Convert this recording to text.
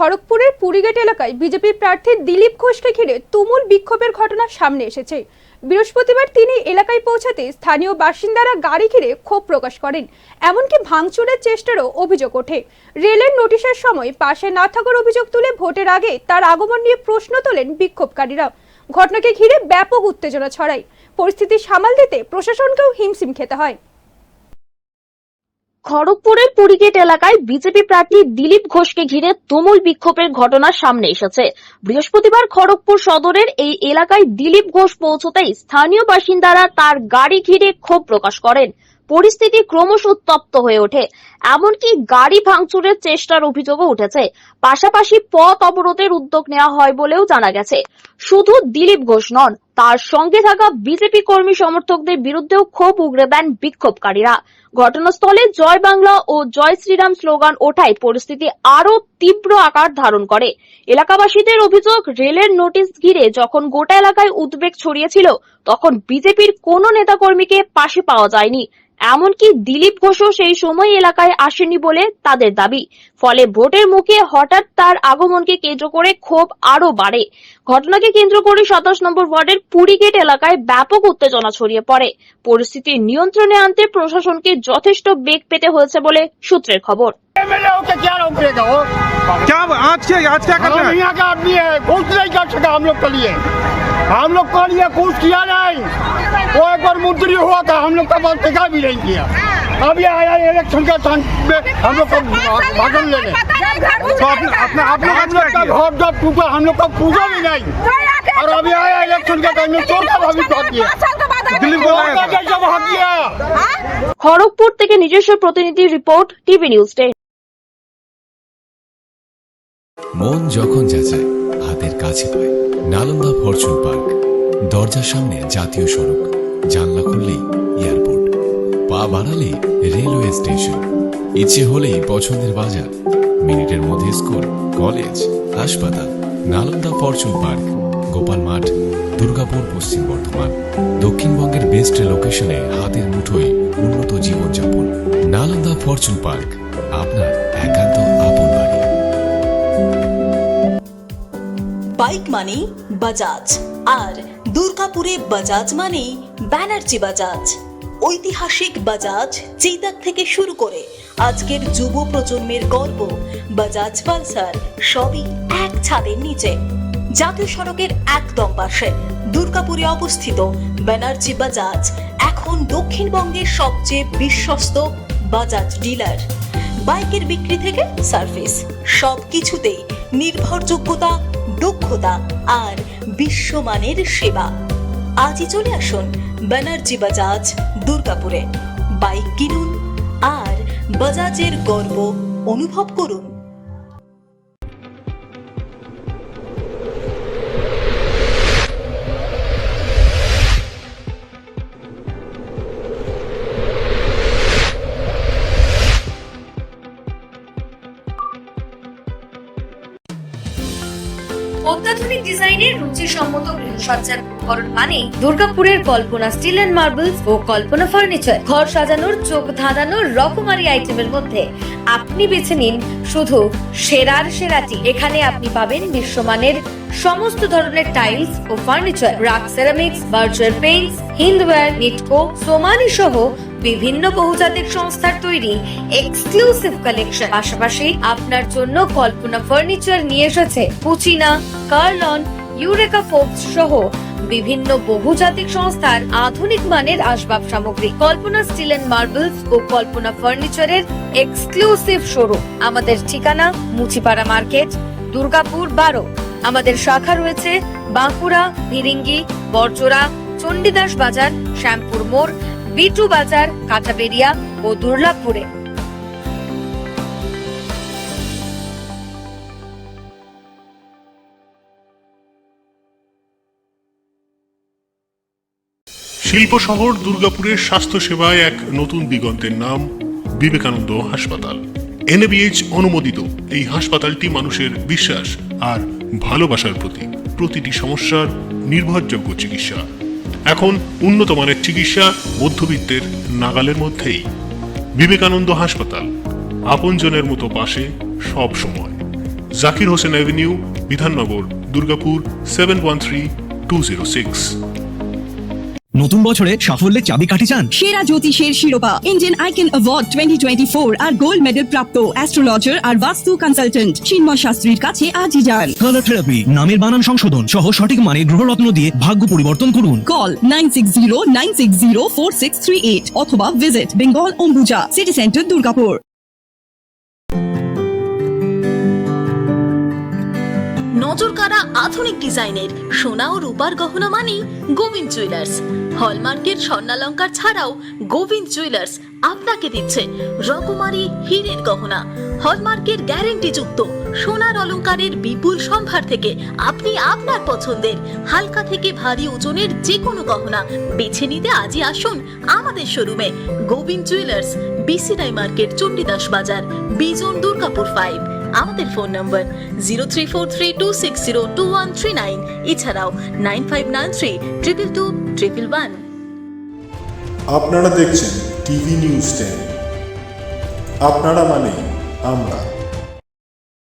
খড়গপুরের পুরীগেট এলাকায় বিজেপি প্রার্থী দিলীপ ঘোষকে ঘিরে তুমুল বিক্ষোভের ঘটনা সামনে এসেছে। বৃহস্পতিবার তিনি এলাকায় পৌঁছাতে স্থানীয় বাসিন্দারা গাড়ি ঘিরে ক্ষোভ প্রকাশ করেন, এমনকি ভাঙচুরের চেষ্টারও অভিযোগ ওঠে। রেলের নোটিশের সময় পাশে না থাকার অভিযোগ তুলে ভোটের আগে তার আগমন নিয়ে প্রশ্ন তোলেন বিক্ষোভকারীরা। ঘটনাকে ঘিরে ব্যাপক উত্তেজনা ছড়ায়। পরিস্থিতি সামাল দিতে প্রশাসনকেও হিমশিম খেতে হয়। খড়গপুরের পুরীগেট এলাকায় বিজেপি প্রার্থী দিলীপ ঘোষকে ঘিরে তুমুল বিক্ষোভের ঘটনা সামনে এসেছে। বৃহস্পতিবার খড়গপুর সদরের এই এলাকায় দিলীপ ঘোষ পৌঁছতেই স্থানীয় বাসিন্দারা তার গাড়ি ঘিরে ক্ষোভ প্রকাশ করেন। পরিস্থিতি ক্রমশ উত্তপ্ত হয়ে ওঠে, এমনকি গাড়ি ভাঙচুরের চেষ্টার অভিযোগও উঠেছে। পাশাপাশি পথ অবরোধের উদ্যোগ নেওয়া হয় বলেও জানা গেছে। শুধু দিলীপ ঘোষ নন, তার সঙ্গে থাকা বিজেপি কর্মী সমর্থকদের বিরুদ্ধেও ক্ষোভ উগরে দেন বিক্ষোভকারীরা। ঘটনাস্থলে জয় বাংলা ও জয় শ্রীরাম স্লোগান ওঠায় পরিস্থিতি আরো তীব্র আকার ধারণ করে। এলাকাবাসীদের অভিযোগ, রেলের নোটিশ ঘিরে যখন গোটা এলাকায় উদ্বেগ ছড়িয়েছিল, তখন বিজেপির কোনো নেতাকর্মীকে পাশে পাওয়া যায়নি। এমনকি দিলীপ ঘোষও সেই সময় এলাকায় আসেনি বলে তাদের দাবি। ফলে ভোটের মুখে হঠাৎ তার আগমনকে কেন্দ্র করে ক্ষোভ আরো বাড়ে। ঘটনাকে কেন্দ্র করে 27 নম্বর ওয়ার্ডের পুরীগেট এলাকায় ব্যাপক উত্তেজনা ছড়িয়ে পড়ে। পরিস্থিতি নিয়ন্ত্রণে আনতে প্রশাসনকে যথেষ্ট বেগ পেতে হয়েছে বলে সূত্রের খবর। हम लोग का लिए कुछ किया नहीं, वो एक बार मंत्री हुआ था, हम लोग का बात देखा भी नहीं किया। अभी आया इलेक्शन का टाइम में हम लोग का भाषण लेने, तो आप लोग का घर जब टूटा हम लोग का पूजा भी नहीं, और अभी आया इलेक्शन का टाइम में चोर का भाभी भाग गया, दिल्ली का कैसे भाग गया। খড়গপুর থেকে নিজস্ব প্রতিনিধি রিপোর্ট, টিভি নিউজ 10। মন যখন যাচায় হাতের কাছে পায় নালন্দা ফরচুন পার্ক। দরজার সামনে জাতীয় সড়ক, জানলা খুললেই এয়ারপোর্ট, পা বাড়ালে রেলওয়ে স্টেশন, ইচ্ছে হলেই পছন্দের বাজার, মিনিটের মধ্যে স্কুল, কলেজ, হাসপাতাল। নালন্দা ফরচুন পার্ক, গোপাল মাঠ, দুর্গাপুর, পশ্চিম বর্ধমান। দক্ষিণবঙ্গের বেস্ট লোকেশনে হাতের মুঠোয় উন্নত জীবনযাপন। নালন্দা ফরচুন পার্ক, আপনার একান্ত আপন বাড়ি। বাইক মানে বাজাজ, আর দুর্গাপুরে বাজাজ মানে ব্যানার্জি বাজাজ। ঐতিহাসিক বাজাজ চেতক থেকে শুরু করে আজকের যুব প্রজন্মের গর্ব বাজাজ পালসার, সবই এক ছাদের নিচে। জাতীয় সড়কের একদম পাশে দুর্গাপুরে অবস্থিত ব্যানার্জি বাজাজ এখন দক্ষিণবঙ্গের সবচেয়ে বিশ্বস্ত বাজাজ ডিলার। বাইকের বিক্রি থেকে সার্ভিস, সবকিছুতেই নির্ভরযোগ্যতা, দক্ষতা আর বিশ্বমানের সেবা। আজই চলে আসুন ব্যানার্জি বাজাজ দুর্গাপুরে। বাইক কিনুন আর বাজাজের গর্ব অনুভব করুন। অত্যাধুনিক ডিজাইনের রুচিসম্মত গৃহসজ্জার উপকরণ মানে দুর্গাপুরের কল্পনা স্টিল এন্ড মার্বেলস ও কল্পনা ফার্নিচার। ঘর সাজানোর, চোখ ধাঁধানোর রকমারি আইটেমের মধ্যে আপনি বেছে নিন শুধু সেরার সেরাটি। এখানে আপনি পাবেন বিশ্বমানের সমস্ত ধরনের টাইলস ও furniture, RAK ceramics, Berger paints, Hindware, Nitco, Somany সহ বিভিন্ন বহুজাতিক সংস্থার তৈরি এক্সক্লুসিভ কালেকশন। পাশাপাশি আপনার জন্য কল্পনা ফার্নিচার নিয়ে এসেছে পুচিনা, কার্লন, ইউরেকা ফোর্বস সহ বিভিন্ন বহুজাতিক সংস্থার আধুনিক মানের আসবাব সামগ্রী। কল্পনা স্টিল এন্ড মার্বেলস ও কল্পনা ফার্নিচারের এক্সক্লুসিভ শোরুম। আমাদের ঠিকানা মুচিপাড়া মার্কেট, দুর্গাপুর 12। আমাদের শাখা রয়েছে বাঁকুড়া, ভিরিঙ্গি, বরজোড়া, চণ্ডীদাস বাজার, শ্যামপুর মোড়, বিটু বাজার, কাঁটাবেড়িয়া ও দুর্গাপুরে। শিল্প শহর দুর্গাপুরের স্বাস্থ্য সেবায় এক নতুন দিগন্তের নাম বিবেকানন্দ হাসপাতাল। NABH অনুমোদিত এই হাসপাতালটি মানুষের বিশ্বাস আর ভালোবাসার প্রতীক। প্রতিটি সমস্যার নির্ভরযোগ্য চিকিৎসা। এখন উন্নত মানের চিকিৎসা মধ্যবিত্তের নাগালের মধ্যেই। বিবেকানন্দ হাসপাতাল, আপনজনের মতো পাশে সব সময়। জাকির হোসেন অ্যাভিনিউ, বিধাননগর, দুর্গাপুর 713206। নতুন বছরে সাফল্যের চাবিকাঠি চান? সেরা জ্যোতিষের শিরোপা ইন্ডিয়ান আইকন অ্যাওয়ার্ড 2024 আর গোল্ড মেডেল প্রাপ্ত অ্যাস্ট্রোলজার আর বাস্তু কনসালটেন্ট চিন্ময় শাস্ত্রীর কাছে আজই যান। কালার থেরাপি, নামের বানান সংশোধন সহ সঠিক মানে গ্রহরত্ন দিয়ে ভাগ্য পরিবর্তন করুন। কল 9609604638 অথবা visit Bengal Ambuja city centre Durgapur. নজরকাড়া আধুনিক ডিজাইনের সোনা ও রূপার গহনা মানেই গোবিন্দ জুয়েলার্স। হলমার্কের স্বর্ণালঙ্কার ছাড়াও গোবিন্দ জুয়েলার্স আপনাকে দিচ্ছে রকমারি হীরের গহনা। হলমার্কের গ্যারেন্টি যুক্ত সোনার অলংকারের বিপুল সম্ভার থেকে আপনি আপনার পছন্দের হালকা থেকে ভারী ওজনের যে কোনো গহনা বেছে নিতে আজই আসুন আমাদের শোরুমে। Gobinda jewellers, BCI market, Chandidas Bazar, Bijan, Durgapur 5। আমাদের ফোন নম্বর 034326021139, এছাড়াও 9593222111। আপনারা দেখছেন টিভি নিউজ 10। আপনারা মানে আমরা।